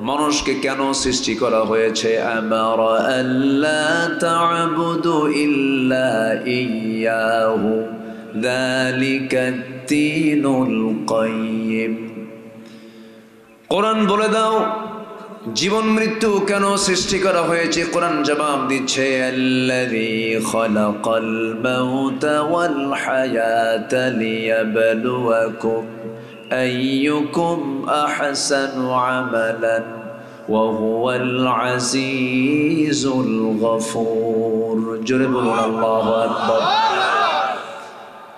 মানুষকে কেন সৃষ্টি করা হয়েছে? আমারা আল্লা তা'বুদু ইল্লা ইয়্যাহু যালিকাদ-দীনুল কাইয়্যিম। কোরআন বলে দাও জীবন মৃত্যু কেন সৃষ্টি করা হয়েছে? কোরআন জবাব দিচ্ছে আল্লাযী খালাকাল মাউতা ওয়াল হায়াতা লিয়াবলুয়াকুম আইয়ুকুম আহসানু আমালান ওয়া হুয়াল আজিজুল গফুর। জোরে বলুন আল্লাহু আকবার।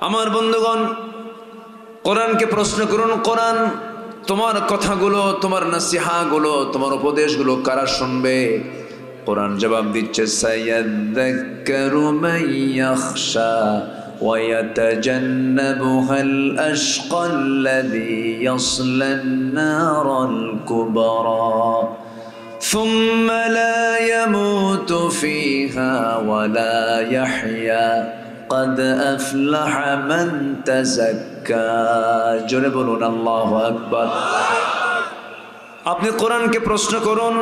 আমার বন্ধুগণ, কোরআনকে প্রশ্ন করুন, কোরআন তোমার কথাগুলো, তোমার নসিহাগুলো, তোমার উপদেশগুলো কারা শুনবে? কোরআন জবাব দিচ্ছে সায়াযাক্কারু মান ইয়াখশা ওয়া ইয়াতাজান্নাবুহাল আশকাল্লাযী ইয়াসলান নারাল কুবরা সুম্মা লা ইয়ামুতু ফিহা ওয়া লা ইয়াহইয়া قد أفلح من تزكى। জোরে বলুন আল্লাহু আকবার। আপনি কোরআনকে প্রশ্ন করুন,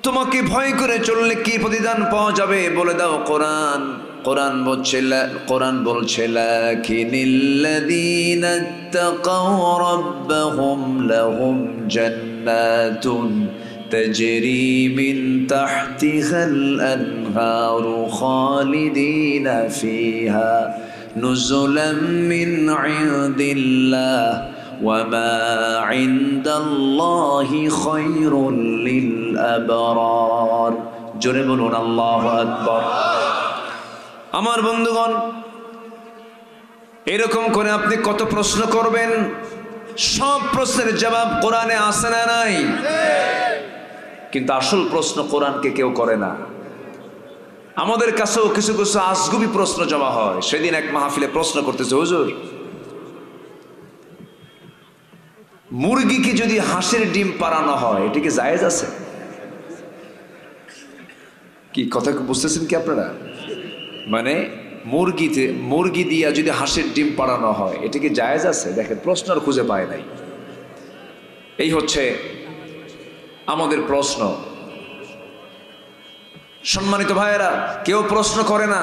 তোমাকে ভয় করে চললে কি প্রতিদান পাওয়া যাবে? বলে দাও কোরআন। কোরআন বলছে লাকিনিল্লাযীনা ইত্তাকাও রাব্বাহুম লাহুম জান্নাতুন تجري من تحتها الأنهار خالدين فيها نزلا من عند الله وما عند الله خير للأبرار। জোরে বলুন আল্লাহু আকবার। আমার বন্ধুগণ, এরকম করে আপনি কত প্রশ্ন করবেন? সব প্রশ্নের জবাব কোরআনে আছে না নাই? কিন্তু আসল প্রশ্ন কোরআনকে কেউ করে না। আমাদের কাছেও কিছু কিছু আজগুবি প্রশ্ন জমা হয়। সেদিন এক মাহফিলে প্রশ্ন করতেছে, হুজুর মুরগিকে যদি হাঁসের ডিম পাড়ানো হয় এটা কি জায়েজ আছে? কি কথা বুঝতেছেন কি আপনারা? মানে মুরগি দিয়া যদি হাঁসের ডিম পাড়ানো হয় এটা কি জায়েজ আছে? দেখেন প্রশ্ন আর খুঁজে পায় নাই। এই হচ্ছে আমাদের প্রশ্ন। সম্মানিত ভাইয়েরা, কেউ প্রশ্ন করে না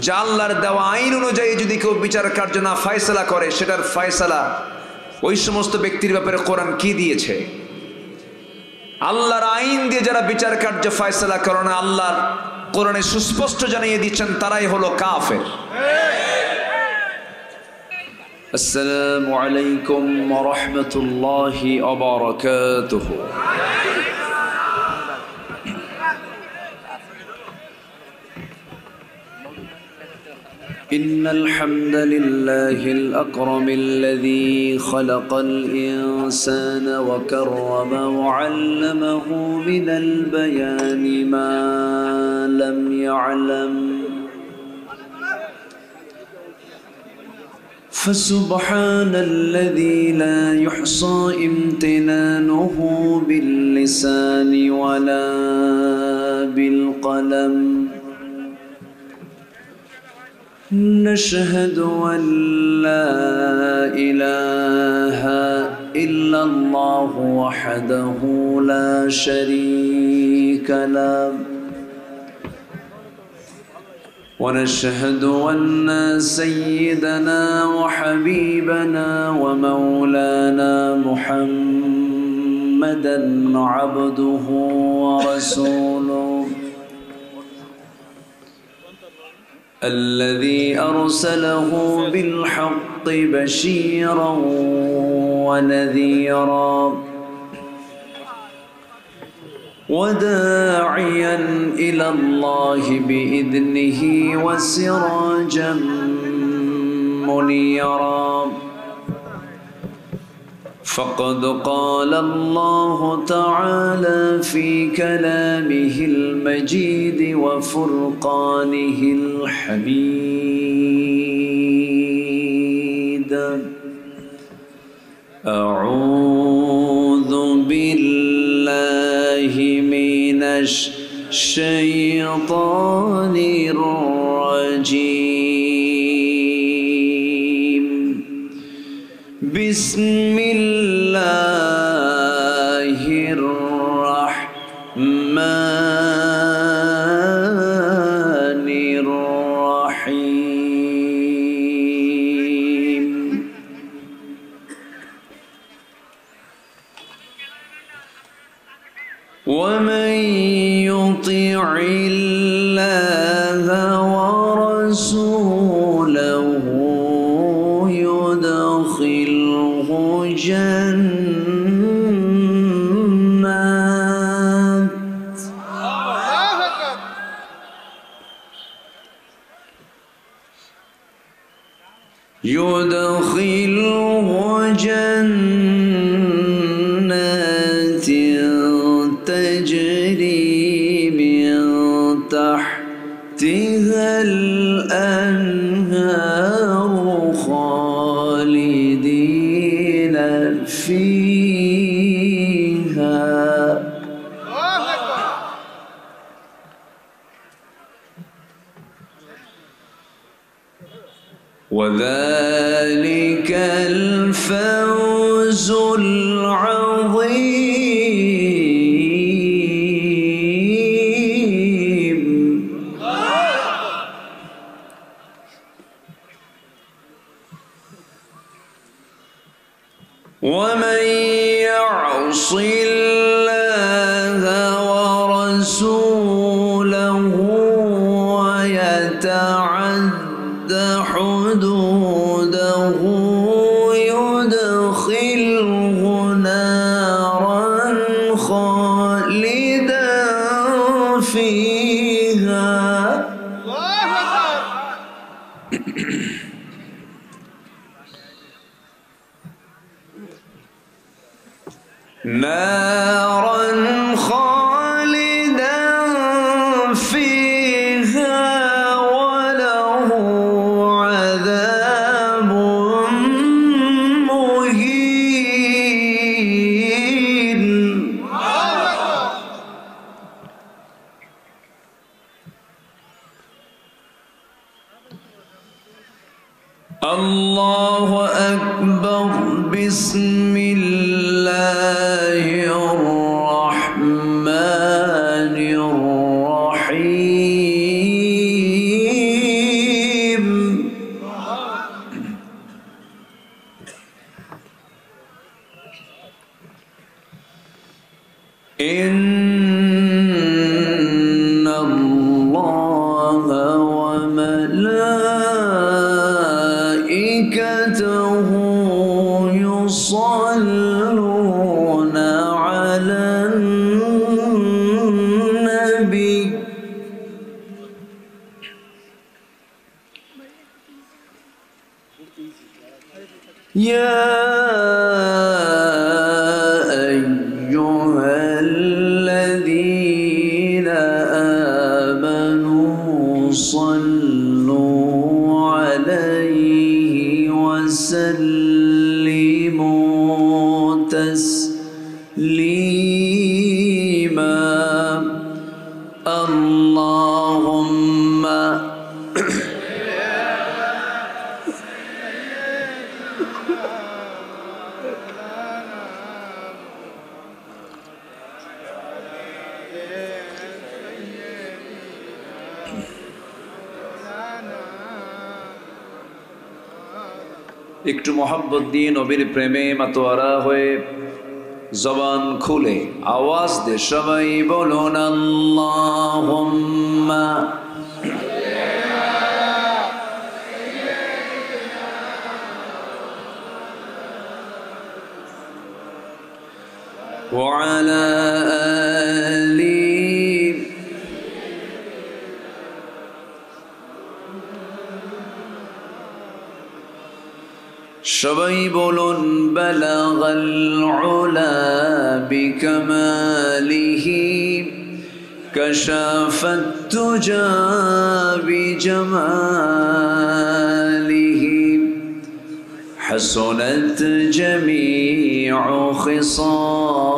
যে আল্লাহর দেওয়া আইন অনুযায়ী যদি কেউ বিচার কার্য না ফয়সালা করে, সেটার ফয়সালা ওই সমস্ত ব্যক্তির ব্যাপারে কোরআন কি দিয়েছে? আল্লাহর আইন দিয়ে যারা বিচার কার্য ফয়সালা করে না, আল্লাহর কোরআনে সুস্পষ্ট জানিয়ে দিচ্ছেন তারাই হলো কাফের। আসসালামু আলাইকুম ওয়া রাহমাতুল্লাহি ওয়া বারাকাতুহু। إن الحمد لله الأكرم الذي خلق الإنسان وكرم وعلمه من البيان ما لم يعلم فسبحان الذي لا يحصى امتنانه باللسان ولا بالقلم نشهد أن لا إله إلا الله وحده لا شريك له ونشهد أن سيدنا وحبيبنا ومولانا محمدا عبده ورسوله الذي أرسله بالحق بشيرا ونذيرا وداعيا إلى الله بإذنه وسراجا منيرا فقد قال الله تعالى في كلامه المجيد وفرقانه الحميد أعوذ بالله من الشيطان الرجيم بسم الله ومن يطع الله ورسوله يدخله جنات تجري من تحتها الأنهار خالدين فيها وذلك الفوز العظيم. ومن يعص الله ورسوله ويتعد حدوده يدخله نارا خالدا فيها نارا خالدا فيها وله عذاب مهين. الله أكبر. بسم الله الرحمن الرحيم. إن الله وملائكته يصلون على النبي يا أيها الذين آمنوا صلوا عليه وسلموا تسليما. اللهم একটু মোহাব্বত দিয়ে নবীর প্রেমে মাতোয়ারা হয়ে জবান খুলে আওয়াজ দে সবাই বলুন আল্লাহুম্মা ওয়া আলা আলি সবাই বলুন বালাগাল উলা বিকামালিহি কাশাফাত তুজা বিজামালিহি হাসনাত জামিউ খিসালিহি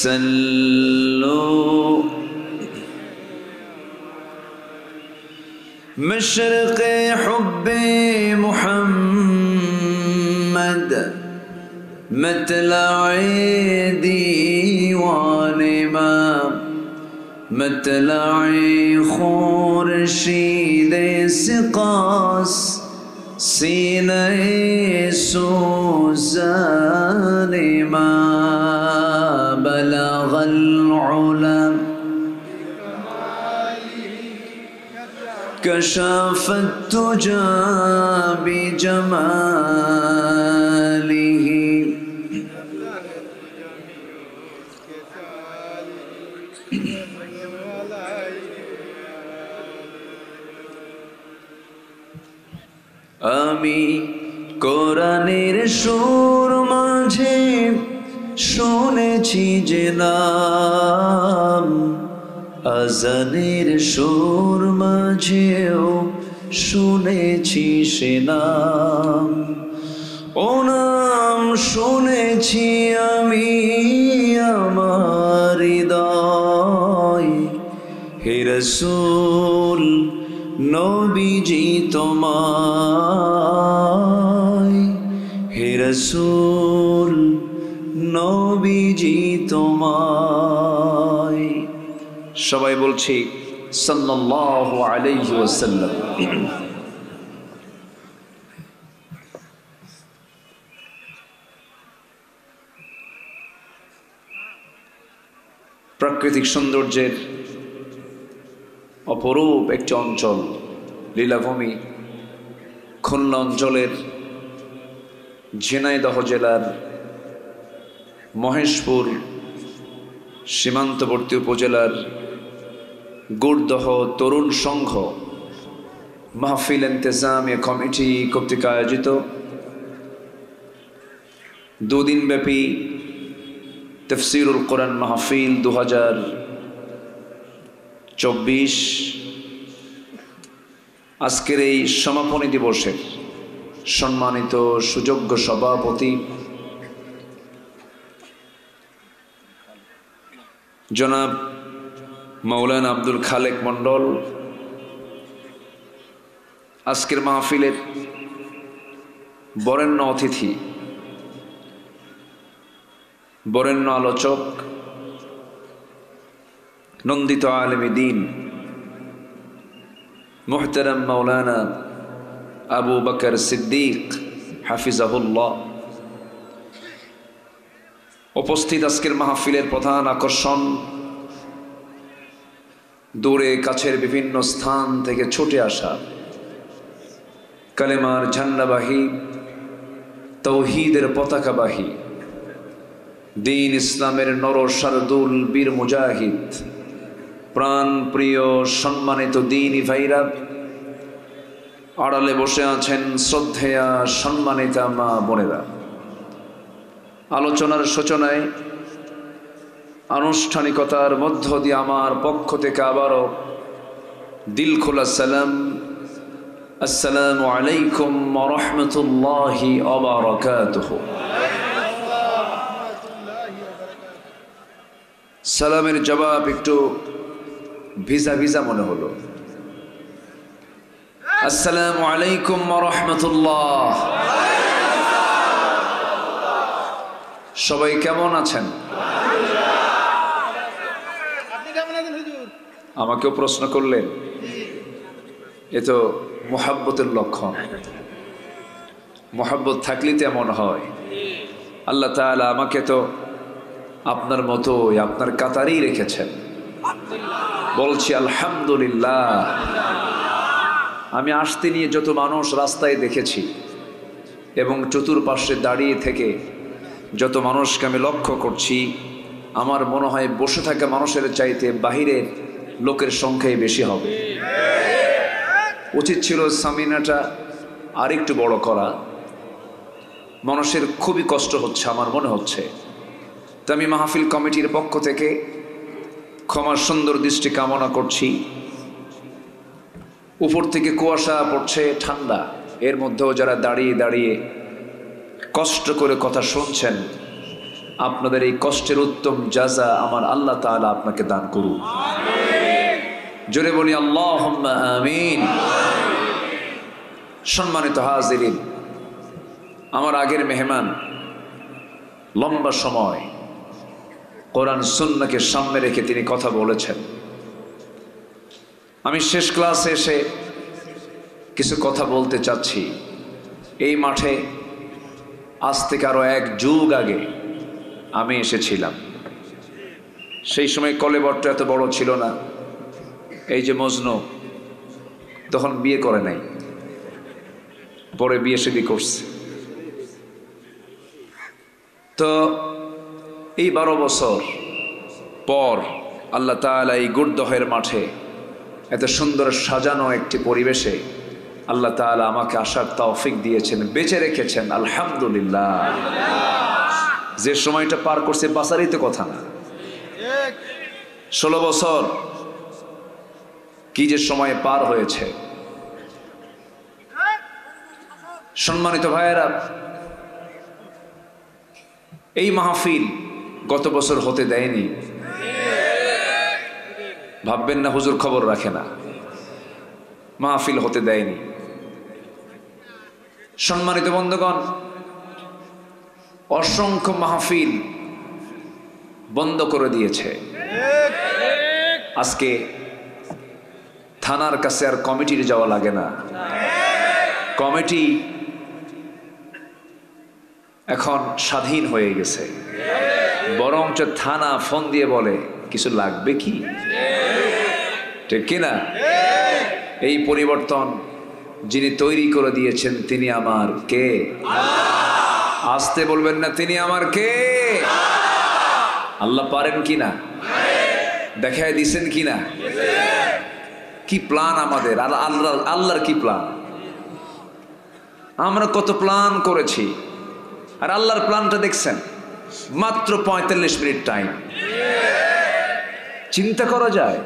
সাল্লু مشرق حب محمد مطلع ديوان ما مطلع خورشید سقاس سینه سوزان ما كشف الدجى بجماله আমি কোরআনের সুর মাঝে শুনেছি যে নাম, আজানের সুর মাঝেও শুনেছি সে নাম। ও নাম শুনেছি আমি আমার হৃদয়, হে রাসূল নবীজি তোমায়, হে রাসূল নবীজি তোমায়। সবাই বলছি সাল্লাল্লাহু আলাইহি ওয়াসাল্লাম। প্রাকৃতিক সৌন্দর্যের অপরূপ একটি অঞ্চল লীলাভূমি, খুলনা অঞ্চলের ঝিনাইদহ জেলার মহেশপুর সীমান্তবর্তী উপজেলার গুড়দহ তরুণ সংঘ মাহফিল ইন্তেজামিয়া কমিটি কর্তৃক আয়োজিত দুদিনব্যাপী তাফসীরুল কোরআন মাহফিল 2024 আজকের এই সমাপনী দিবসের সম্মানিত সুযোগ্য সভাপতি জনাব মাওলানা আব্দুল খালেক মন্ডল, আজকের মাহফিলের বরেণ্য অতিথি, বরেণ্য আলোচক, নন্দিত আলেমে দ্বীন মুহতারাম মাওলানা আবু বকর সিদ্দিক হাফিজাহুল্লাহ, উপস্থিত আজকের মাহফিলের প্রধান আকর্ষণ, দূরে কাছের বিভিন্ন স্থান থেকে ছুটে আসা কালেমার ঝান্ডাবাহী, তৌহিদের পতাকাবাহী, দ্বীন ইসলামের নর শারদুল বীর মুজাহিদ, প্রাণ প্রিয় সম্মানিত দ্বীনি ভাইরা, আড়ালে বসে আছেন শ্রদ্ধেয়া সম্মানিতা মা বোনেরা। আলোচনার সূচনায় আনুষ্ঠানিকতার মধ্য দিয়ে আমার পক্ষ থেকে আবারও দিল খোলা সালাম, আসসালামু আলাইকুম ওয়া রাহমাতুল্লাহি ওয়া বারাকাতুহু। সালামের জবাব একটু ভিজা ভিজা মনে হলো। আসসালামু আলাইকুম ওয়া রাহমাতুল্লাহ। সবাই কেমন আছেন? আমাকেও প্রশ্ন করলেন, এ তো মুহাব্বতের লক্ষণ। মুহাব্বত থাকলেই তো এমন হয়। আল্লাহ তাআলা আমাকে তো আপনার মতোই আপনার কাতারেই রেখেছেন। বলছি আলহামদুলিল্লাহ। আমি আসতে নিয়ে যত মানুষ রাস্তায় দেখেছি এবং চতুর্পার্শ্বে দাঁড়িয়ে থেকে যত মানুষকে আমি লক্ষ্য করছি, আমার মনে হয় বসে থাকা মানুষের চাইতে বাহিরের লোকের সংখ্যাই বেশি হবে। উচিত ছিল সামিনাটা আরেকটু বড় করা। মানুষের খুবই কষ্ট হচ্ছে আমার মনে হচ্ছে। তো আমি মাহফিল কমিটির পক্ষ থেকে ক্ষমার সুন্দর দৃষ্টি কামনা করছি। উপর থেকে কুয়াশা পড়ছে, ঠান্ডা, এর মধ্যেও যারা দাঁড়িয়ে দাঁড়িয়ে কষ্ট করে কথা শুনছেন, আপনাদের এই কষ্টের উত্তম জাযা আমার আল্লাহ তাআলা আপনাকে দান করুন। জোরে বলি আল্লাহুম্মা আমিন। সম্মানিত হাজিরিন, আমার আগের মেহমান লম্বা সময় কোরআন সুন্নাহকে সামনে রেখে তিনি কথা বলেছেন। আমি শেষ ক্লাসে এসে কিছু কথা বলতে চাচ্ছি। এই মাঠে আজ থেকে আরো এক যুগ আগে আমি এসেছিলাম। সেই সময় কলেবরটা এত বড় ছিল না। এই যে মজনু, তখন বিয়ে করে নাই, পরে বিয়ে শাদী করছে। তো এই 12 বছর পর আল্লাহ তাআলা এই গুরদহের মাঠে এত সুন্দর সাজানো একটি পরিবেশে আল্লাহ তাআলা আমাকে আসার তৌফিক দিয়েছেন, বেঁচে রেখেছেন, আলহামদুলিল্লাহ। যে সময়টা পার করছে বাঁচারই তো কথা না। 16 বছর কি যে সময় পার হয়েছে। সম্মানিত ভাইয়েরা, এই মাহফিল গত বছর হতে দেয়নি। ভাববেন না হুজুর খবর রাখে না, মাহফিল হতে দেয়নি। সম্মানিত বন্ধুগণ, অসংখ্য মাহফিল বন্ধ করে দিয়েছে। আজকে থানার কাছে আর কমিটির যাওয়া লাগে না। কমিটি এখন স্বাধীন হয়ে গেছে, বরঞ্চ থানা ফোন দিয়ে বলে কিছু লাগবে কি, ঠিক কিনা? এই পরিবর্তন যিনি তৈরি করে দিয়েছেন তিনি আমার কে? আসতে বলবেন না, তিনি আমার কে? আল্লাহ পারেন কিনা, দেখায় দিছেন কিনা? কি প্ল্যান আমাদের, আল্লাহর কি প্ল্যান? আমরা কত প্ল্যান করেছি, আর আল্লাহর প্ল্যানটা দেখছেন, মাত্র 45 মিনিট টাইম। চিন্তা করা যায়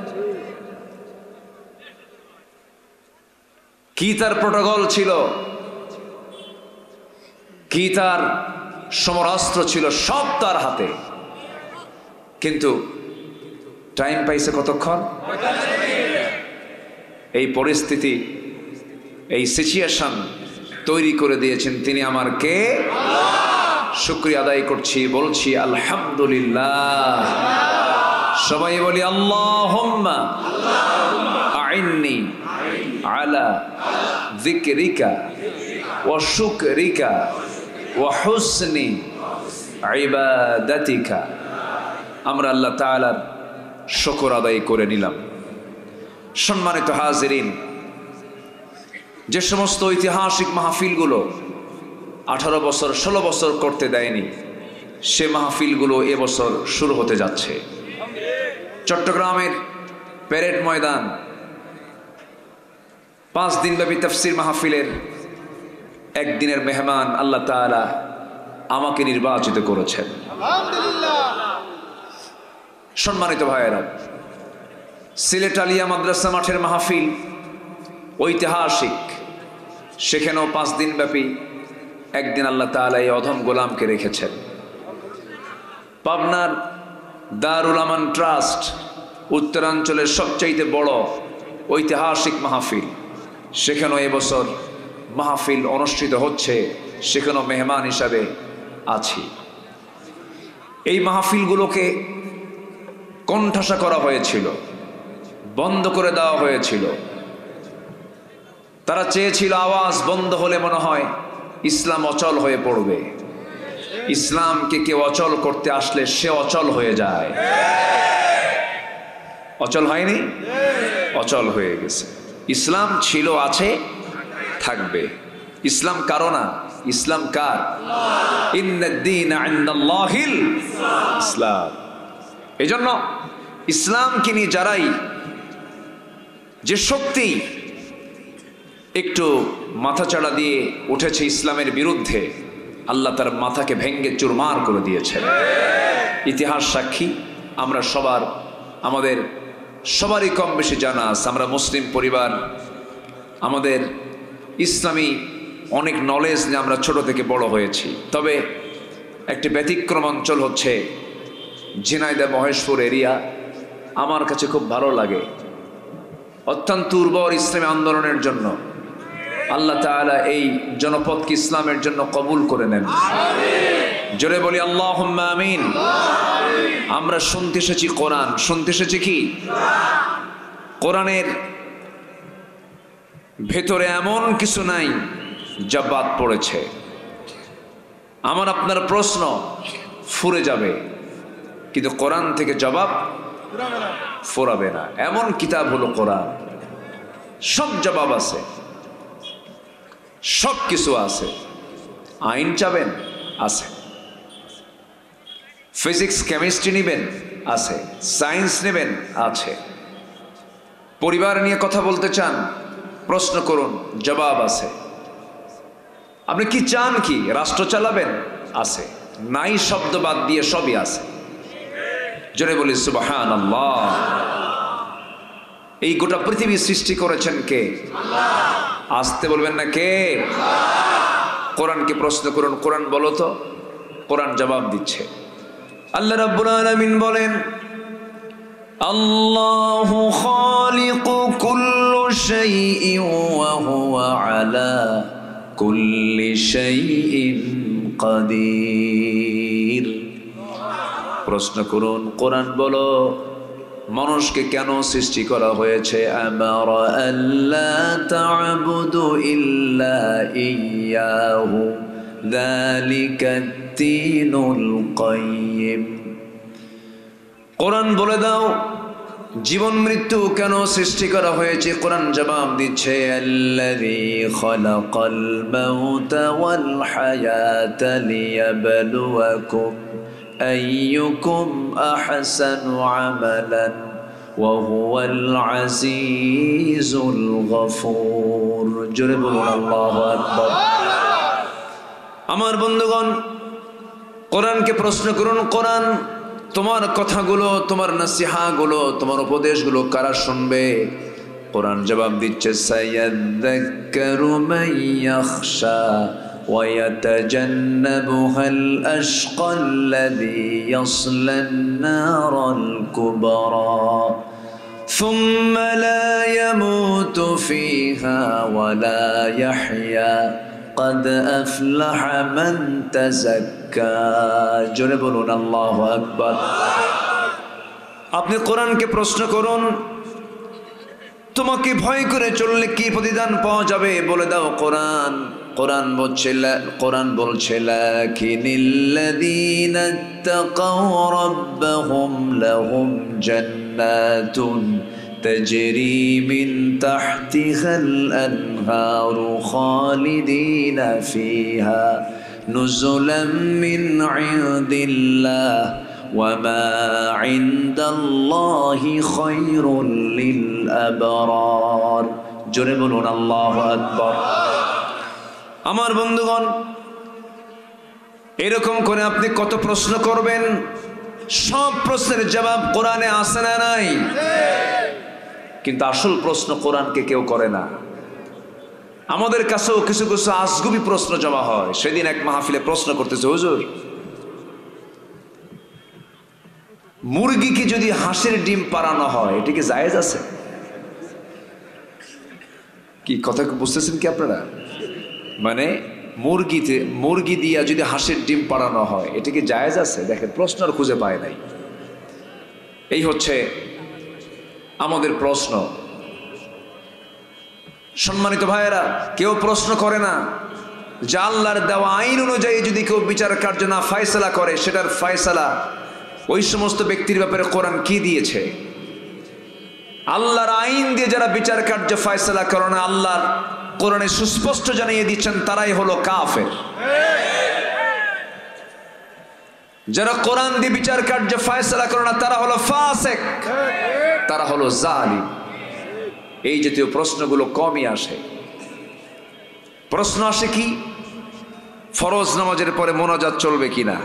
কি তার প্রোটোকল ছিল, কি তার সমরাস্ত্র ছিল, সব তার হাতে, কিন্তু টাইম পাইছে কতক্ষণ? এই পরিস্থিতি, এই সিচুয়েশন তৈরি করে দিয়েছেন তিনি আমার কে? শুকরিয়া আদায় করছি, বলছি আলহামদুলিল্লাহ। সবাই বলি আল্লাহুম্মা আইন্নি আলা যিকরিকা ওয়া শুকরিকা ওয়া হুসনি ইবাদাতিকা। আমরা আল্লাহ তাআলার শুকর আদায় করে নিলাম। সম্মানিত হাজিরিন, যে সমস্ত ঐতিহাসিক মাহফিলগুলো 18 বছর 16 বছর করতে দেয়নি, সে মাহফিলগুলো এবছর শুরু হতে যাচ্ছে। চট্টগ্রামের প্যারেড ময়দান 5 দিনব্যাপী তাফসীর মাহফিলের একদিনের মেহমান আল্লাহ তাআলা আমাকে নির্বাচিত করেছেন, আলহামদুলিল্লাহ। সম্মানিত ভাইয়েরা, সিলেট আলিয়া মাদ্রাসা মাঠের মাহফিল ঐতিহাসিক, সেখানেও 5 দিনব্যাপী একদিন আল্লাহ তাআলা এই অধম গোলামকে রেখেছেন। পাবনার দারুল আমান ট্রাস্ট উত্তরাঞ্চলের সবচাইতে বড় ঐতিহাসিক মাহফিল, সেখানেও এবছর মাহফিল অনুষ্ঠিত হচ্ছে, সেখানেও মেহমান হিসাবে আছি। এই মাহফিলগুলোকে কণ্ঠাসা করা হয়েছিল, বন্ধ করে দেওয়া হয়েছিল। তারা চেয়েছিল আওয়াজ বন্ধ হলে মনে হয় ইসলাম অচল হয়ে পড়বে। ইসলামকে কেউ অচল করতে আসলে সে অচল হয়ে যায়। অচল হয়নি, অচল হয়ে গেছে। ইসলাম ছিল, আছে, থাকবে। ইসলাম কারো না, ইসলাম কার? ইন্নাদ-দীন ইনদাল্লাহিল ইসলাম। এজন্য ইসলামকে নিয়ে যারাই, যে শক্তি একটু মাথাচাড়া দিয়ে উঠেছে ইসলামের বিরুদ্ধে, আল্লাহ তার মাথাকে ভেঙ্গে চুরমার করে দিয়েছেন। ইতিহাস সাক্ষী, আমরা আমাদের সবারই কম বেশি জানা আছে, আমরা মুসলিম পরিবার, আমাদের ইসলামী অনেক নলেজ নিয়ে আমরা ছোট থেকে বড় হয়েছি। তবে একটি ব্যতিক্রম অঞ্চল হচ্ছে ঝিনাইদহ মহেশপুর এরিয়া। আমার কাছে খুব ভালো লাগে। অত্যন্ত উর্বর ইসলামী আন্দোলনের জন্য আল্লাহ তাআলা এই জনপদকে ইসলামের জন্য কবুল করে নেন। জোরে বলি আল্লাহুম্মা আমিন। আমরা শুনতে এসেছি কোরআন, শুনতে এসেছি কি? কোরআনের ভেতরে এমন কিছু নাই যা বাদ পড়েছে। আমার আপনার প্রশ্ন ফুরে যাবে, কিন্তু কোরআন থেকে জবাব ফুরাবে না। এমন কিতাব হলো কোরআন। সব জবাব আছে, সব কিছু আছে। আইন চাবেন, আছে। ফিজিক্স কেমিস্ট্রি নেবেন, আছে। সায়েন্স নেবেন, আছে। পরিবার নিয়ে কথা বলতে চান, প্রশ্ন করুন, জবাব আছে। আপনি কি চান, কি রাষ্ট্র চালাবেন, আছে। নাই শব্দ বাদ দিয়ে সবই আছে। জোরে বলি সুবহানাল্লাহ। এই গোটা পৃথিবী সৃষ্টি করেছেন কে? আল্লাহ। আসতে বলবেন না কে? আল্লাহ। কোরআনকে প্রশ্ন করুন, কোরআন বলো তো। কোরআন জবাব দিচ্ছে। আল্লাহ রাব্বুল আলামিন বলেন, আল্লাহু খালিকু কুল্লি শাইইন ওয়া হুয়া আলা কুল্লি শাইইন কাদির। প্রশ্ন করুন, কোরআন বলো, মানুষকে কেন সৃষ্টি করা হয়েছে? আমারা আল্লা তা'বুদু ইল্লা ইয়্যাহু যালিকাত-দীনুল কাইয়্যিম। কোরআন বলে দাও, জীবন মৃত্যু কেন সৃষ্টি করা হয়েছে? কোরআন জবাব দিচ্ছে, আল্লাযী খালাকাল মাউতা ওয়াল হায়াতা লিয়াবলুয়াকুম আইয়ুকুম আহসানু আমালান ওয়া হুয়াল আজিজুল গফুর। জোরে বলুন আল্লাহু আকবার। আমার বন্ধুগণ, কোরআনকে প্রশ্ন করুন, কোরআন তোমার কথাগুলো, তোমার নসিহাগুলো, তোমার উপদেশগুলো কারা শুনবে? কোরআন জবাব দিচ্ছে, সায়াযাক্কারু মান ইয়াখশা ওয়া ইয়াতাজান্নাবুহাল আশকাল্লাযী ইয়াসলান নারাল কুবরা সুম্মা লা ইয়ামুতু ফিহা ওয়া লা ইয়াহইয়া قد أفلح من تزكى। জোরে বলুন আল্লাহু আকবার। আপনি কোরআনকে প্রশ্ন করুন, তোমাকে ভয় করে চললে কি প্রতিদান পাওয়া যাবে? বলে দাও কোরআন। কোরআন বলছে লাকিনিল্লাযীনা ইত্তাকাও রাব্বাহুম লাহুম জান্নাতুন تجري من تحتها الأنهار خالدين فيها نزلا من عند الله وما عند الله خير للأبرار। জোরে বলুন আল্লাহু আকবার। আমার বন্ধুগণ, এরকম করে আপনি কত প্রশ্ন করবেন? সব প্রশ্নের জবাব কোরআনে আছে না নাই? কিন্তু আসল প্রশ্ন কোরআনকে কেউ করে না। আমাদের কাছেও কিছু কিছু আজগুবি প্রশ্ন জমা হয়। সেদিন এক মাহফিলে প্রশ্ন করতেছে, হুজুর, মুরগিকে যদি হাঁসের ডিম পাড়ানো হয়, এটা কি জায়েজ আছে? কি কথা বুঝতেছেন কি আপনারা? মানে মুরগি দিয়া যদি হাঁসের ডিম পাড়ানো হয়, এটা কি জায়েজ আছে? দেখেন, প্রশ্ন আর খুঁজে পায় নাই। এই হচ্ছে আমাদের প্রশ্ন। সম্মানিত ভাইয়েরা, কেউ প্রশ্ন করে না যে আল্লাহর দেওয়া আইন অনুযায়ী যদি কেউ বিচার কার্য না ফয়সালা করে, সেটার ফয়সালা ওই সমস্ত ব্যক্তির ব্যাপারে কোরআন কি দিয়েছে? আল্লাহর আইন দিয়ে যারা বিচার কার্য ফয়সালা করে না, আল্লাহর কোরআনে সুস্পষ্ট জানিয়ে দিচ্ছেন তারাই হলো কাফের। যারা কোরআন দিয়ে বিচার কার্য ফয়সালা করে না, তারা হলো ফাসিক, তারা হলো জালিম। এই জাতীয় প্রশ্নগুলো কমই আসে। প্রশ্ন আসে কি? ফরজ নামাজের পরে মোনাজাত চলবে কিনা,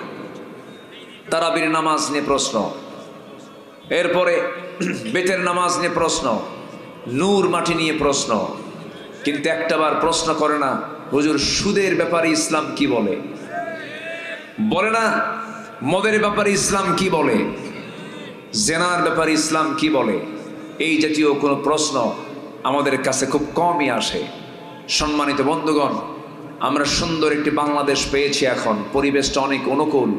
তারাবির নামাজ নিয়ে প্রশ্ন, এরপরে বেতের নামাজ নিয়ে প্রশ্ন, নূর মাটি নিয়ে প্রশ্ন। কিন্তু একটাবার প্রশ্ন করে না, হুজুর সুদের ব্যাপারে ইসলাম কি বলে? বলে না। মদের ব্যাপারে ইসলাম কি বলে? জেনার ব্যাপারে ইসলাম কি বলে? এই জাতীয় কোনো প্রশ্ন আমাদের কাছে খুব কমই আসে। সম্মানিত বন্ধুগণ, আমরা সুন্দর একটি বাংলাদেশ পেয়েছি। এখন পরিবেশটা অনেক অনুকূল,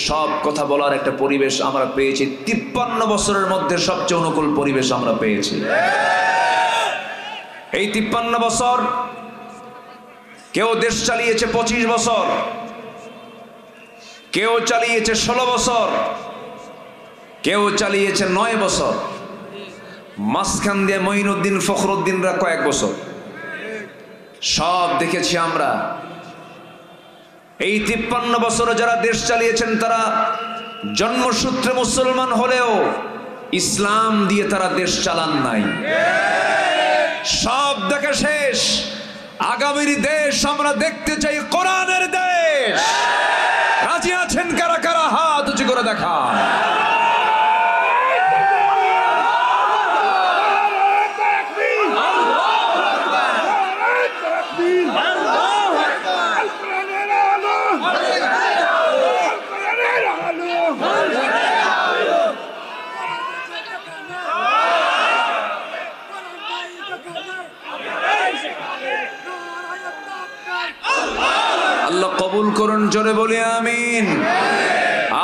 সব কথা বলার একটা পরিবেশ আমরা পেয়েছি। 53 বছরের মধ্যে সবচেয়ে অনুকূল পরিবেশ আমরা পেয়েছি। এই 53 বছর কেউ দেশ চালিয়েছে 25 বছর, কেউ চালিয়েছে 16 বছর, কেউ চালিয়েছে 9 বছর। মাঝখান দিয়ে মঈনুদ্দিন ফখরুদ্দিনরা কয়েক বছর, সব দেখেছি আমরা। এই 53 বছরে যারা দেশ চালিয়েছেন তারা জন্মসূত্রে মুসলমান হলেও ইসলাম দিয়ে তারা দেশ চালান নাই। সব দেখে শেষ। আগামীর দেশ আমরা দেখতে চাই কোরআনের দেশ। রাজি আছেন কারা কারা? হাত উঁচু করে দেখান। আল্লাহ কবুল করুন, জোরে বলি আমিন,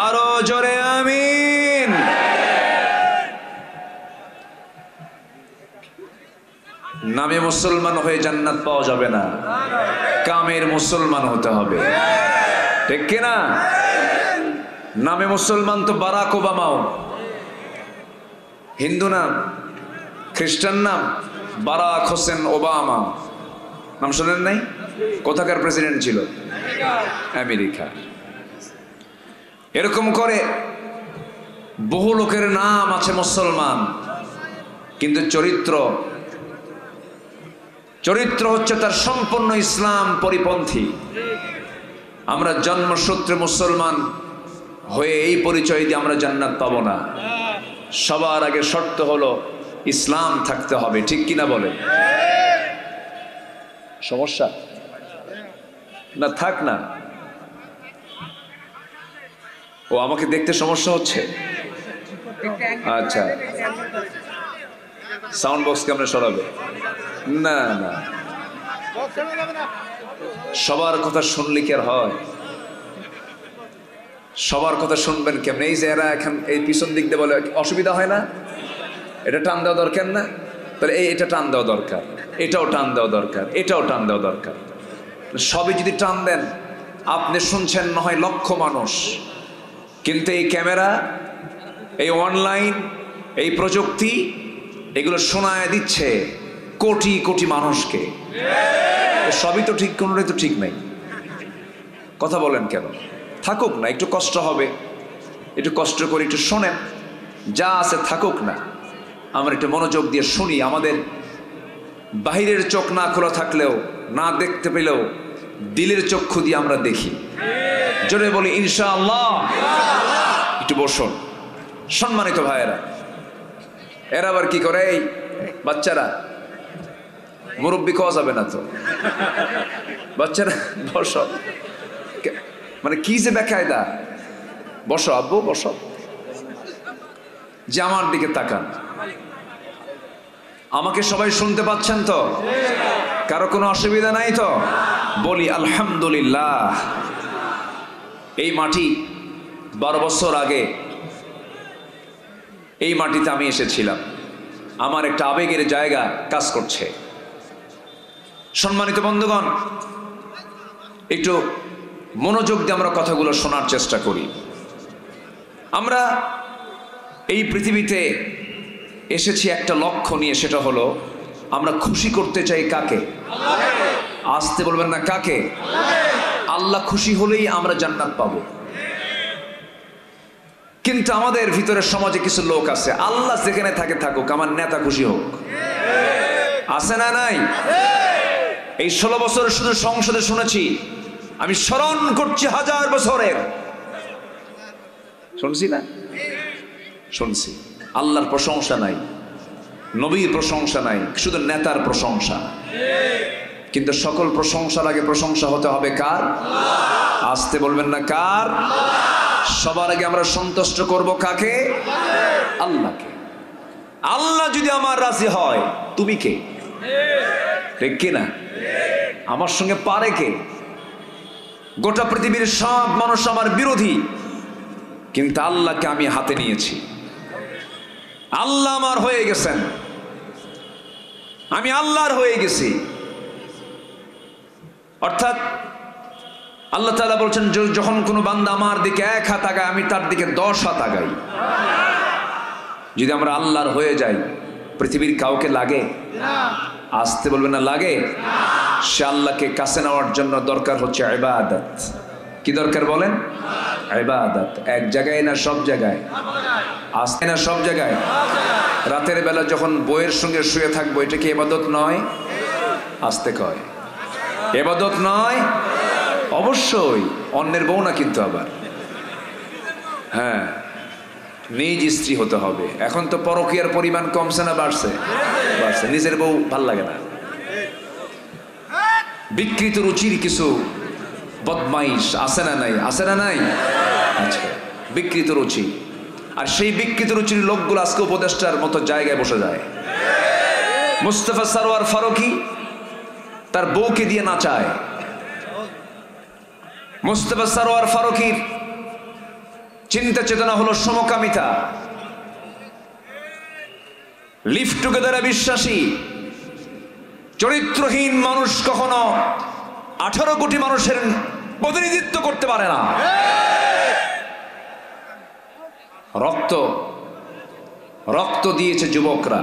আরো জোরে আমিন। নামে মুসলমান হয়ে জান্নাত পাওয়া যাবে না, কামের মুসলমান হতে হবে, ঠিক কিনা? নামে মুসলমান তো বারাক ওবামাও হিন্দু নাম, খ্রিস্টান নাম বারাক হোসেন ওবামা, নাম শোনেন নাই? কোথাকার প্রেসিডেন্ট ছিল? আমেরিকা। এরকম করে বহু লোকের নাম আছে মুসলমান, কিন্তু চরিত্র হচ্ছে তার সম্পূর্ণ ইসলাম পরিপন্থী। আমরা জন্মসূত্রে মুসলমান হয়ে এই পরিচয় দিয়ে আমরা জান্নাত পাবো না। সবার আগে শর্ত হলো ইসলাম থাকতে হবে, ঠিক কিনা বলে? সমস্যা না? থাক না। ও আমাকে দেখতে সমস্যা হচ্ছে? আচ্ছা, সাউন্ড বক্স কেমনে সরাবে? না না, সবার কথা শুনলে কি আর হয়? সবার কথা শুনবেন কেমনে? এই যে এরা এখন এই পিছন দিক দিয়ে বলে অসুবিধা হয় না, এটা টান দেওয়া দরকার না? তাহলে এটা টান দেওয়া দরকার, এটাও টান দেওয়া দরকার, এটাও টান দেওয়া দরকার। সবই যদি টান দেন, আপনি শুনছেন না হয় লক্ষ মানুষ, কিন্তু এই ক্যামেরা, এই অনলাইন, এই প্রযুক্তি, এগুলো শোনায় দিচ্ছে কোটি কোটি মানুষকে। সবই তো ঠিক, কোনোটাই তো ঠিক নাই। কথা বলেন কেন? থাকুক না, একটু কষ্ট হবে, একটু কষ্ট করে একটু শোনেন, যা আছে থাকুক না, আমরা একটু মনোযোগ দিয়ে শুনি। আমাদের বাহিরের চোখ না খোলা থাকলেও, না দেখতে পেলেও, দিলের চক্ষু দিয়ে আমরা দেখি। জোরে বলি ইনশাআল্লাহ। একটু বসুন সম্মানিত ভাইয়েরা। এরা আবার কি করে? এই বাচ্চারা, মুরব্বি খাওয়া যাবে না তো, বাচ্চারা বসো, মানে কি যে বেকায়দা। বসো আব্বু, বসো। যে আমার দিকে তাকান। আমাকে সবাই শুনতে পাচ্ছেন তো? কারো কোনো অসুবিধা নাই তো? বলি আলহামদুলিল্লাহ। এই মাটি 12 বছর আগে এই মাটিতে আমি এসেছিলাম। আমার একটা আবেগের জায়গা কাজ করছে। সম্মানিত বন্ধুগণ, একটু মনোযোগ দিয়ে আমরা কথাগুলো শোনার চেষ্টা করি। আমরা এই পৃথিবীতে এসেছি একটা লক্ষ্য নিয়ে, সেটা হলো আমরা খুশি করতে চাই কাকে? আসতে বলবেন না, কাকে? আল্লাহ খুশি হলেই আমরা জান্নাত পাবো। কিন্তু আমাদের ভিতরে সমাজে কিছু লোক আছে, আল্লাহ যেখানে থাকে থাকুক, আমার নেতা খুশি হোক। আছে না নাই? এই 16 বছর শুধু সংসদে শুনেছি, আমি স্মরণ করছি 1000 বছরের, শুনছি না? শুনছি। আল্লাহর প্রশংসা নাই, নবীর প্রশংসা নাই, শুধু নেতার প্রশংসা। কিন্তু সকল প্রশংসার আগে প্রশংসা হতে হবে কার? আসতে বলবেন না, কার? সবার আগে আমরা সন্তুষ্ট করব কাকে? আল্লাহকে। আল্লাহ যদি আমার রাজি হয়, তুমি কে? ঠিক কিনা? আমার সঙ্গে পারে কে? গোটা পৃথিবীর সব মানুষ আমার বিরোধী, কিন্তু আল্লাহকে আমি হাতে নিয়েছি। আল্লাহ আমার হয়ে গেছেন, আমি আল্লাহর হয়ে গেছি। অর্থাৎ আল্লাহ তাআলা বলছেন, যখন কোনো বান্দা আমার দিকে 1 হাত আগায়, আমি তার দিকে 10 হাত আগাই। যদি আমরা আল্লাহর হয়ে যাই, পৃথিবীর কাউকে লাগে? আসতে বলবে না লাগে। সে আল্লাহকে কাছে নেওয়ার জন্য দরকার হচ্ছে ইবাদত। কি দরকার বলেন? ইবাদত। এক জায়গায় না সব জায়গায়? আসতে না সব জায়গায়? রাতের বেলা যখন বউয়ের সঙ্গে শুয়ে থাকবো, এটা কি ইবাদত নয়? আসতে কয় ইবাদত নয়? অবশ্যই। অন্যের বউ না কিন্তু আবার, হ্যাঁ, নিজ স্ত্রী হতে হবে। এখন তো পরকীয়ার পরিমাণ কমছে না বাড়ছে? বাড়ছে। নিজের বউ ভাল লাগে না। বিকৃত রুচির কিছু বদমাইশ আছে না নাই? আছে না নাই? আচ্ছা, বিকৃত রুচি। আর সেই বিকৃত রুচির লোকগুলো আজকে উপদেষ্টার মতো জায়গায় বসে যায়। মুস্তাফা সরওয়ার ফারুকী তার বউকে দিয়ে নাচায়। মুস্তাফা সরওয়ার ফারুকীর চিন্তা চেতনা হলো সমকামিতা, লিভ টুগেদারে বিশ্বাসী। চরিত্রহীন মানুষ কখনো 18 কোটি মানুষের প্রতিনিধিত্ব করতে পারে না। রক্ত রক্ত দিয়েছে যুবকরা,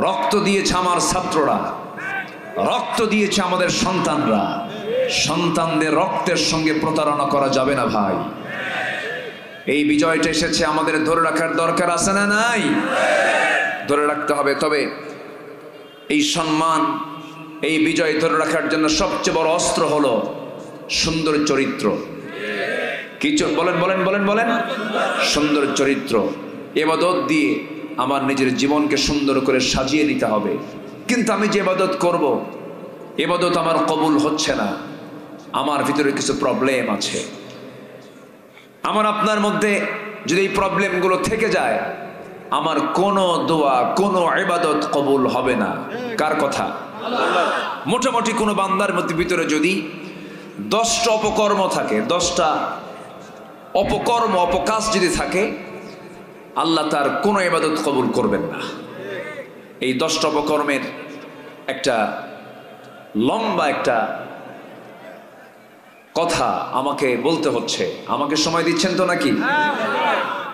রক্ত দিয়েছে আমার ছাত্ররা, রক্ত দিয়েছে আমাদের সন্তানরা। সন্তানদের রক্তের সঙ্গে প্রতারণা করা যাবে না ভাই। এই বিজয়টা এসেছে, আমাদের ধরে রাখার দরকার আছে না নাই? ধরে রাখতে হবে। তবে এই সম্মান, এই বিজয় ধরে রাখার জন্য সবচেয়ে বড় অস্ত্র হলো সুন্দর চরিত্র। কিছু বলেন বলেন বলেন বলেন সুন্দর চরিত্র। ইবাদত দিয়ে আমার নিজের জীবনকে সুন্দর করে সাজিয়ে নিতে হবে। কিন্তু আমি যে ইবাদত করব, ইবাদত আমার কবুল হচ্ছে না, আমার ভিতরে কিছু প্রবলেম আছে। আমার আপনার মধ্যে যদি এই প্রবলেমগুলো থেকে যায়, আমার কোনো দোয়া, কোনো ইবাদত কবুল হবে না। কার কথা? মোটামুটি কোনো বান্দার মধ্যে ভিতরে যদি 10টা অপকর্ম থাকে, 10টা অপকর্ম, অপকাজ যদি থাকে, আল্লাহ তার কোনো ইবাদত কবুল করবেন না। এই 10টা অপকর্মের একটা লম্বা একটা কথা আমাকে বলতে হচ্ছে। আমাকে সময় দিচ্ছেন তো নাকি?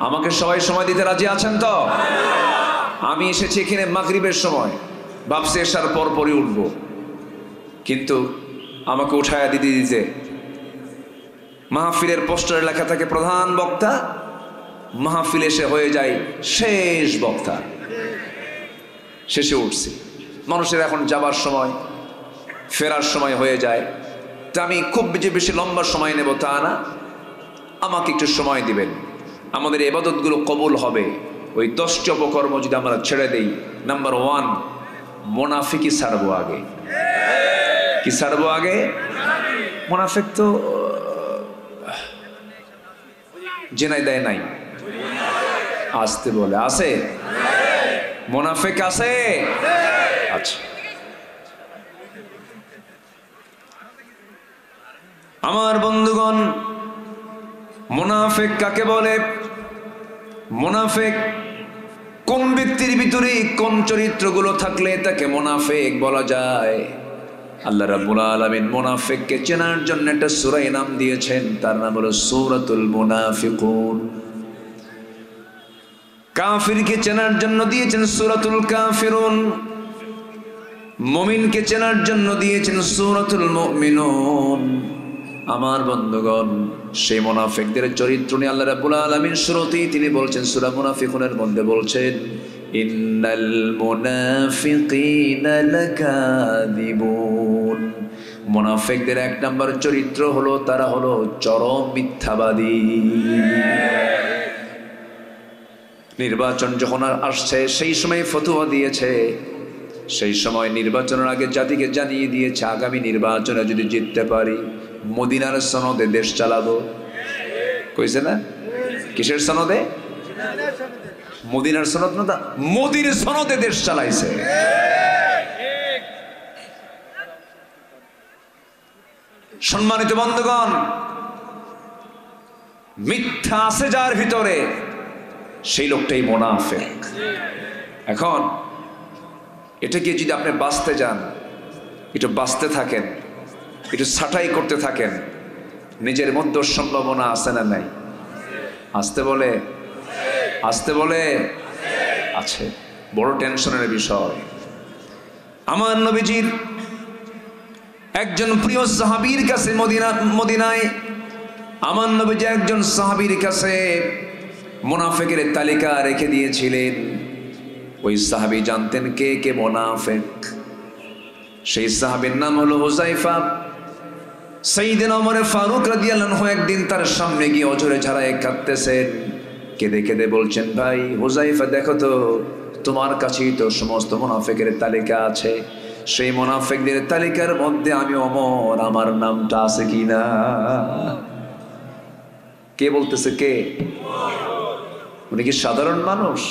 আমাকে সবাই সময় দিতে রাজি আছেন তো? আমি এসেছি এখানে মাগরিবের সময়, ভাবছি এসার পর পরই উঠবো, কিন্তু আমাকে উঠায়া দিতে দিতে মাহফিলের পোস্টারে লেখা থাকে প্রধান বক্তা, মাহফিল এসে হয়ে যায় শেষ বক্তা। শেষে উঠছি। মানুষের এখন যাবার সময়, ফেরার সময় হয়ে যায়। তা আমি খুব বেশি লম্বা সময় নেব তা না, আমাকে একটু সময় দিবেন। আমাদের ইবাদতগুলো কবুল হবে ওই 10টি অপকর্ম যদি আমরা ছেড়ে দেই। নাম্বার 1, মুনাফিকি ছাড়বো আগে। কি ছাড়বো আগে? মুনাফিক তো জেনাই দেয় নাই, আসতে বলে আছে। মুনাফিক আছে? আচ্ছা, আমার বন্ধুগণ, মুনাফিক কাকে বলে? মুনাফিক কোন ব্যক্তির ভিতরে কোন চরিত্রগুলো থাকলে তাকে মুনাফিক বলা যায়? আল্লাহ রাব্বুল আলামিন মুনাফিককে চেনার জন্য একটা সূরা নাম দিয়েছেন, তার নাম হলো সূরাতুল মুনাফিকুন। কাফিরকে চেনার জন্য দিয়েছেন সূরাতুল কাফিরুন। মুমিনকে চেনার জন্য দিয়েছেন সূরাতুল মুমিনুন। আমার বন্ধুগণ, সেই মুনাফিকদের চরিত্র নিয়ে আল্লাহ রাব্বুল আলামিন শুরুতেই তিনি বলছেন, সূরা মুনাফিকুনের মধ্যে বলছেন, ইন্নাল মুনাফিকিনা লাকাযিবুন। মুনাফিকদের 1 নম্বর চরিত্র হলো তারা হলো চরম মিথ্যাবাদী। নির্বাচন যখন আসছে, সেই সময় ফতোয়া দিয়েছে, সেই সময় নির্বাচনের আগে জাতিকে জানিয়ে দিয়েছে, আগামী নির্বাচনে যদি জিততে পারি মদিনার সনদে দেশ চালাবো। কইছে না? কিসের সনদে? মদিনার সনদ না, মোদির সনদে দেশ চালাইছে। সম্মানিত বন্ধুগণ, মিথ্যা আছে যার ভিতরে, সেই লোকটাই মুনাফিক। এখন এটাকে যদি আপনি বাঁচতে যান, একটু বাঁচতে থাকেন, একটু ছাঁটাই করতে থাকেন, নিজের মধ্যে সম্ভাবনা আছে না নাই? আসতে বলে, আসতে বলে আছে। বড় টেনশনের বিষয়। আমার নবীজির একজন প্রিয় সাহাবীর কাছে মদিনায় আমার নবীজি একজন সাহাবীর কাছে মুনাফিকের তালিকা রেখে দিয়েছিলেন। ওই সাহাবী জানতেন কে কে মুনাফিক। সেই সাহাবীর নাম হলো হুযায়ফা। সাইয়েদনা ওমর ফারুক রাদিয়াল্লাহু আনহু একদিন তার সামনে গিয়ে অঝরে ঝাড়ায় কাঁদতেছেন, কেঁদে কেঁদে বলছেন, ভাই হুযায়ফা, দেখো তো তোমার কাছেই তো সমস্ত মুনাফিকের তালিকা আছে, সেই মুনাফিকদের তালিকার মধ্যে আমি ওমর, আমার নামটা আছে কিনা? কে বলতেছে? কে? উনি কি সাধারণ মানুষ?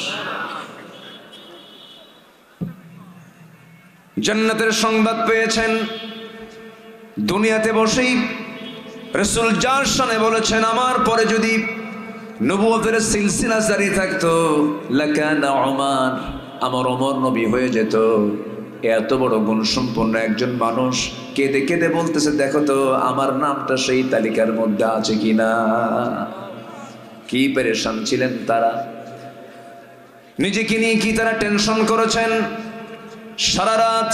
জান্নাতের সংবাদ পেয়েছেন। দুনিয়াতে বসেই রাসূল যার শানে বলেছেন, আমার পরে যদি নবুয়তের সিলসিলা জারি থাকতো লাকানা ওমর, আমার ওমর নবী হয়ে যেত। এত বড় গুণ সম্পন্ন একজন মানুষ কেঁদে কেঁদে বলতেছে, দেখো তো আমার নামটা সেই তালিকার মধ্যে আছে কিনা। কি পেরেশান ছিলেন তারা, নিজেকে নিয়ে কি তারা টেনশন করেছেন। সারা রাত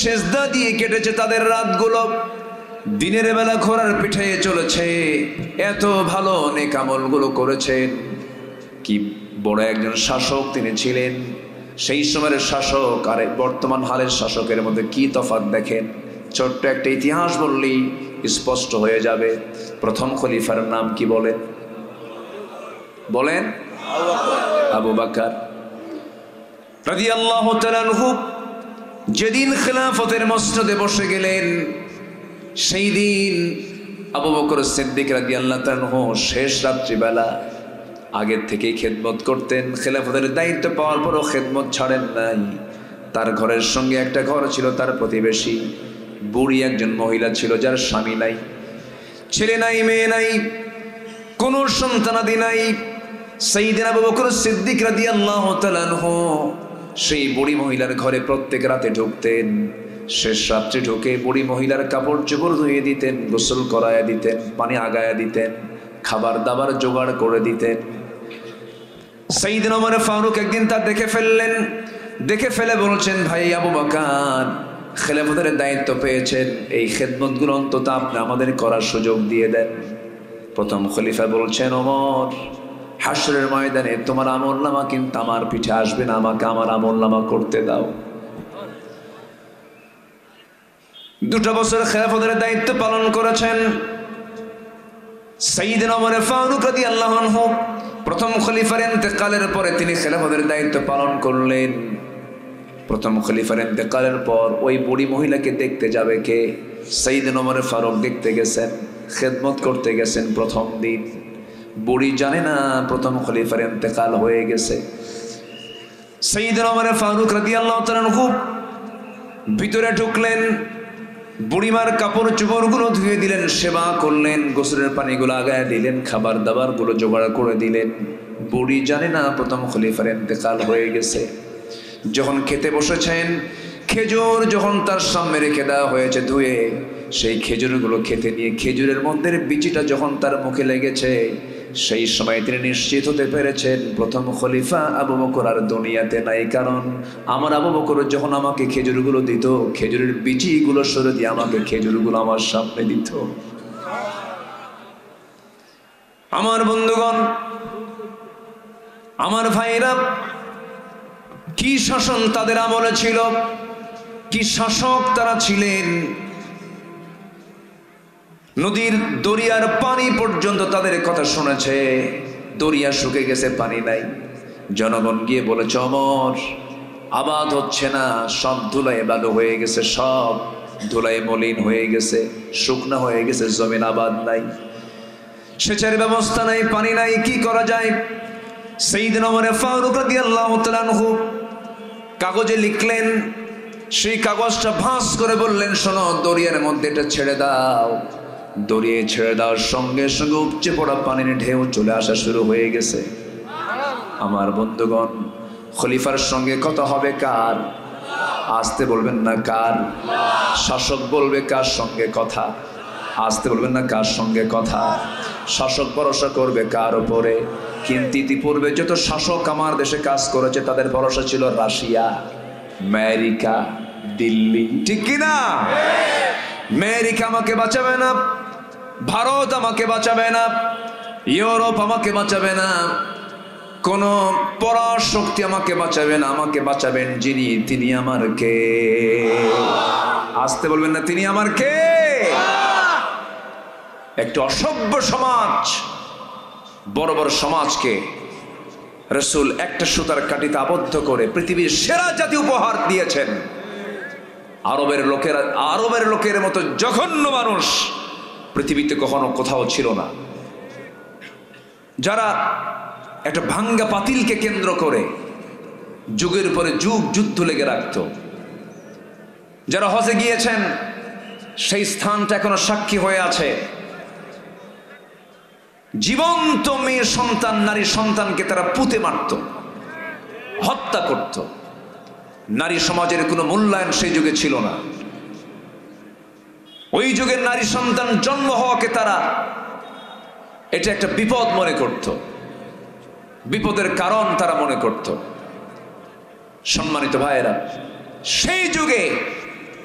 সেজদা দিয়ে কেটেছে তাদের রাতগুলো। দিনের বেলা ঘোড়ার পিঠে চলেছে, এত ভালো নেক আমলগুলো করেছেন। কি বড় একজন শাসক তিনি ছিলেন। সেই সময়ের শাসক আর বর্তমান হালের শাসকের মধ্যে কি তফাৎ দেখেন। ছোট্ট একটা ইতিহাস বললেই স্পষ্ট হয়ে যাবে। প্রথম খলিফার নাম কি বলেন? আবু বকর রাদিয়াল্লাহু তাআলা আনহু যেদিন খেলাফতের মসনদে বসে গেলেন, সেই দিন আবু বকর সিদ্দিক রাদিয়াল্লাহু তাআলা আনহু শেষ রাত্রিবেলা আগের থেকেই খেদমত করতেন। খেলাফতের দায়িত্ব পাওয়ার পরও খেদমত ছাড়েন নাই। তার ঘরের সঙ্গে একটা ঘর ছিল তার প্রতিবেশী, বুড়ি একজন মহিলা ছিল, যার স্বামী নাই, ছেলে নাই, মেয়ে নাই, কোনো সন্তানাদি নাই। সাইয়েদনা আবু বকর সিদ্দিক রাদিয়াল্লাহু তাআলা আনহু সেই বুড়ি মহিলার ঘরে প্রত্যেক রাতে ঢুকতেন। শেষ রাত্রে ঢুকে বুড়ি মহিলার কাপড় চোপড় ধুয়ে দিতেন, গোসল করায়া দিতেন, পানি আগায়া দিতেন, খাবার দাবার জোগাড় করে দিতেন। সাইয়েদনা ওমর ফারুক একদিন তা দেখে ফেললেন। দেখে ফেলে বলছেন, ভাই আবু বকর, খেলাফতের দায়িত্ব পেয়েছেন, এই খেদমতগুলো অন্তত আপনি আমাদের করার সুযোগ দিয়ে দেন। প্রথম খলিফা বলছেন, ওমর, হাশরের ময়দানে তোমার আমলনামা কিন্তু আমার পিঠে আসবে না, আমাকে আমার আমলনামা করতে দাও। 2 বছর খেলাফতের দায়িত্ব পালন করেছেন সাইয়েদনা ওমর ফারুক রাদিয়াল্লাহু আনহু। প্রথম খলিফার ইন্তেকালের পরে তিনি খেলাফতের দায়িত্ব পালন করলেন। প্রথম খলিফার ইন্তেকালের পর ওই বুড়ি মহিলাকে দেখতে যাবে কে? সাইয়েদনা ওমর ফারুক দেখতে গেছেন, খেদমত করতে গেছেন। প্রথম দিন বুড়ি জানে না প্রথম খলিফার ইন্তেকাল হয়ে গেছে। সাইয়েদনা ওমর ফারুক রাদিয়াল্লাহু তাআলা আনহু ভিতরে ঢুকলেন, বুড়িমার কাপড় চোপড়গুলো ধুয়ে দিলেন, সেবা করলেন, গোসলের পানিগুলো আগায় দিলেন, খাবার দাবার গুলো জোগাড় করে দিলেন। বুড়ি জানে না প্রথম খলিফার ইন্তেকাল হয়ে গেছে। যখন খেতে বসেছেন, খেজুর যখন তার সামনে রেখে দেওয়া হয়েছে ধুয়ে, সেই খেজুরগুলো খেতে নিয়ে খেজুরের মধ্যে বিচিটা যখন তার মুখে লেগেছে, সেই সময় তিনি নিশ্চিত হতে পেরেছেন প্রথম খলিফা আবু বকর আর দুনিয়াতে নাই। কারণ আমার আবু বকর যখন আমাকে খেজুরগুলো দিত, খেজুরের বিচিগুলো সরে দিয়ে আমাকে খেজুরগুলো আমার সামনে দিত। আমার বন্ধুগণ, আমার ভাইরা, কি শাসন তাদের আমলে ছিল, কি শাসক তারা ছিলেন। নদীর দরিয়ার পানি পর্যন্ত তাদের কথা শুনেছে। দরিয়া শুকে গেছে, পানি নাই। জনগণ গিয়ে বলেছে, ওমর, আবাদ হচ্ছে না, সব ধুলায় বালু হয়ে গেছে, সব ধুলায় মলিন হয়ে গেছে, শুকনা হয়ে গেছে, জমিন আবাদ নাই, সেচের ব্যবস্থা নাই, পানি নাই, কি করা যায়? সাইয়েদনা ওমর ফারুক রাদিয়াল্লাহু তাআলা আনহু কাগজে লিখলেন। সেই কাগজটা ভাঁজ করে বললেন, শোনো, দরিয়ার মধ্যে এটা ছেড়ে দাও। দরিয়ায় ছেড়ে দেওয়ার সঙ্গে সঙ্গে উপচে পড়া পানির ঢেউ চলে আসা শুরু হয়ে গেছে। আমার বন্ধুগণ, খলিফার সঙ্গে কথা হবে কার? আসতে বলবেন না কার? শাসক বলবে কার সঙ্গে কথা? আসতে বলবেন না কার সঙ্গে কথা? শাসক ভরসা করবে কার উপরে? কিন্তু ইতিপূর্বে যত শাসক আমার দেশে কাজ করেছে তাদের ভরসা ছিল রাশিয়া, আমেরিকা, দিল্লি, ঠিক কিনা? আমেরিকা আমাকে বাঁচাবে না, ভারত আমাকে বাঁচাবে না, ইউরোপ আমাকে বাঁচাবে না, কোন পরাশক্তি আমাকে বাঁচাবে না। আমাকে বাঁচাবেন যিনি, তিনি আমার কে? আসতে বলবেন না, তিনি আমার কে? একটু অসভ্য সমাজ, বড় বড় সমাজকে রাসূল একটা সুতার কাঠিতে আবদ্ধ করে পৃথিবীর সেরা জাতি উপহার দিয়েছেন। আরবের লোকের মতো জঘন্য মানুষ পৃথিবীতে কখনো কোথাও ছিল না, যারা একটা ভাঙ্গা পাতিলকে কেন্দ্র করে যুগের পরে যুগ যুদ্ধ লেগে রাখত। যারা হজে গিয়েছেন সেই স্থানটা এখনো সাক্ষী হয়ে আছে। জীবন্ত মেয়ে সন্তান, নারী সন্তানকে তারা পুঁতে মারত, হত্যা করত। নারী সমাজের কোনো মূল্যায়ন সেই যুগে ছিল না। ওই যুগের নারী সন্তান জন্ম হওয়াকে তারা এটা একটা বিপদ মনে করত, বিপদের কারণ তারা মনে করত। সম্মানিত ভাইয়েরা, সেই যুগে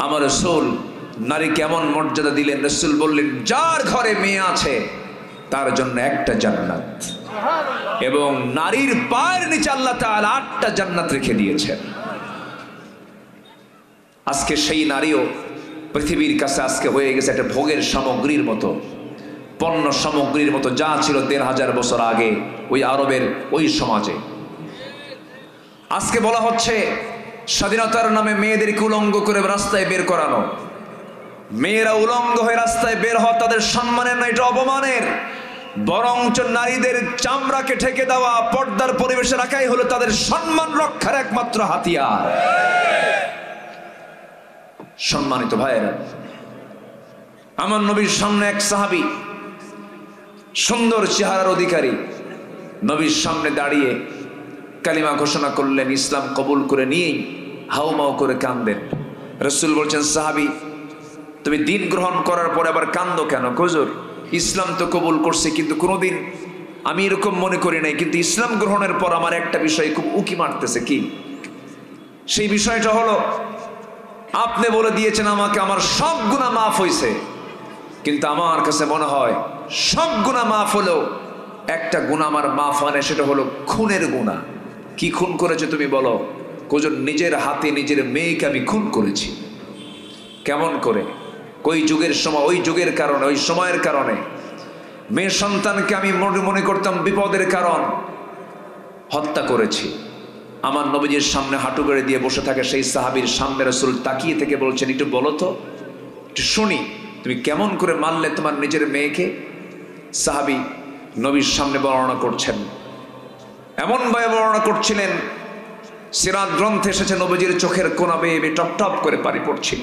আমার রাসূল নারীকে এমন মর্যাদা দিলেন, রাসূল বললেন যার ঘরে মেয়ে আছে তার জন্য একটা জান্নাত, এবং নারীর পায়ের নিচে আল্লাহ তাআলা 8টা জান্নাত রেখে দিয়েছেন। আজকে সেই নারীও পৃথিবীর কাছে আজকে হয়ে গেছে একটা ভোগের সামগ্রীর মতো, পণ্য সামগ্রীর মতো, যা ছিল 1500 বছর আগে ওই আরবের ওই সমাজে। আজকে বলা হচ্ছে স্বাধীনতার নামে মেয়েদেরকে উলঙ্গ করে রাস্তায় বের করানো। মেয়েরা উলঙ্গ হয়ে রাস্তায় বের হওয়া তাদের সম্মানের না, এটা অপমানের। বরঞ্চ নারীদের চামড়াকে ঢেকে দেওয়া, পর্দার পরিবেশে রাখাই হলো তাদের সম্মান রক্ষার একমাত্র হাতিয়ার। সম্মানিত ভাইয়েরা, আমার নবীর সামনে এক সাহাবী, সুন্দর চেহারার অধিকারী, নবীর সামনে দাঁড়িয়ে কালিমা ঘোষণা করলেন, ইসলাম কবুল করে নিয়েই হাউমাউ করে কাঁদেন। রাসূল বলছেন, সাহাবী তুমি দিন গ্রহণ করার পরে আবার কাঁদো কেন? হুজুর ইসলাম তো কবুল করছে, কিন্তু কোনোদিন আমি এরকম মনে করি নাই, কিন্তু ইসলাম গ্রহণের পর আমার একটা বিষয় খুব উকি মারতেছে। কি সেই বিষয়টা? হলো আপনি বলে দিয়েছেন আমাকে আমার সব গুনাহ মাফ হয়েছে, কিন্তু আমার কাছে মনে হয় সব গুনাহ মাফ হলেও একটা গুনাহ আমার মাফ হয় না, সেটা হলো খুনের গুনাহ। কি খুন করেছে তুমি বলো? কোজন নিজের হাতে নিজের মেয়েকে আমি খুন করেছি। কেমন করে? ওই যুগের সময়, ওই যুগের কারণে, ওই সময়ের কারণে মেয়ে সন্তানকে আমি মনে করতাম বিপদের কারণ, হত্যা করেছি। আমার নবীজির সামনে হাঁটু গেড়ে দিয়ে বসে থাকে সেই সাহাবীর সামনে রাসূল তাকিয়ে থেকে বলছেন, একটু বলো তো, একটু শুনি, তুমি কেমন করে মারলে তোমার নিজের মেয়েকে? সাহাবী নবীর সামনে বর্ণনা করছেন, এমন ভাবে বর্ণনা করছিলেন, সিরাত গ্রন্থে এসেছে নবীজির চোখের কোনা বেয়ে টপ টপ করে পানি পড়ছিল।